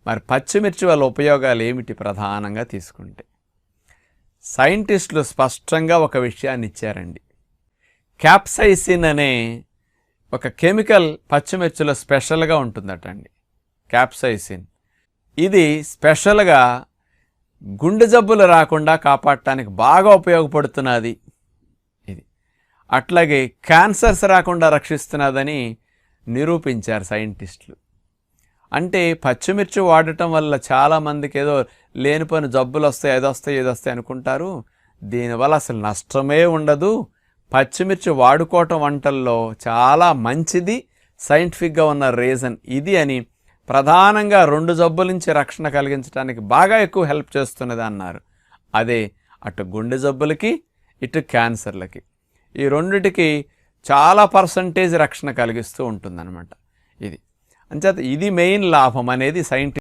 మరి పచ్చిమిర్చి వల్ల ఉపయోగాలు ఏమిటి ప్రధానంగా తీసుకుంటే? సైంటిస్టులు స్పష్టంగా ఒక విషయాన్ని ఇచ్చారండి. క్యాప్సైసిన్ అనే ఒక కెమికల్ పచ్చిమిర్చిలో స్పెషల్గా ఉంటుందట అండి. క్యాప్సైసిన్ ఇది స్పెషల్గా గుండె జబ్బులు రాకుండా కాపాడటానికి బాగా ఉపయోగపడుతున్నది. ఇది అట్లాగే క్యాన్సర్స్ రాకుండా రక్షిస్తున్నదని నిరూపించారు సైంటిస్టులు. అంటే పచ్చిమిర్చి వాడటం వల్ల చాలామందికి ఏదో లేనిపోయిన జబ్బులు వస్తాయి, ఇది వస్తాయి అనుకుంటారు. దీనివల్ల అసలు నష్టమే ఉండదు. పచ్చిమిర్చి వాడుకోవటం వంటల్లో చాలా మంచిది, సైంటిఫిక్గా ఉన్న రీజన్ ఇది అని ప్రధానంగా 2 జబ్బుల నుంచి రక్షణ కలిగించడానికి బాగా ఎక్కువ హెల్ప్ చేస్తున్నది అన్నారు. అదే అటు గుండె జబ్బులకి ఇటు క్యాన్సర్లకి, ఈ రెండిటికి చాలా పర్సంటేజ్ రక్షణ కలిగిస్తూ ఉంటుందన్నమాట. ఇది అంచేత ఇది మెయిన్ లాభం అనేది సైంటిఫిక్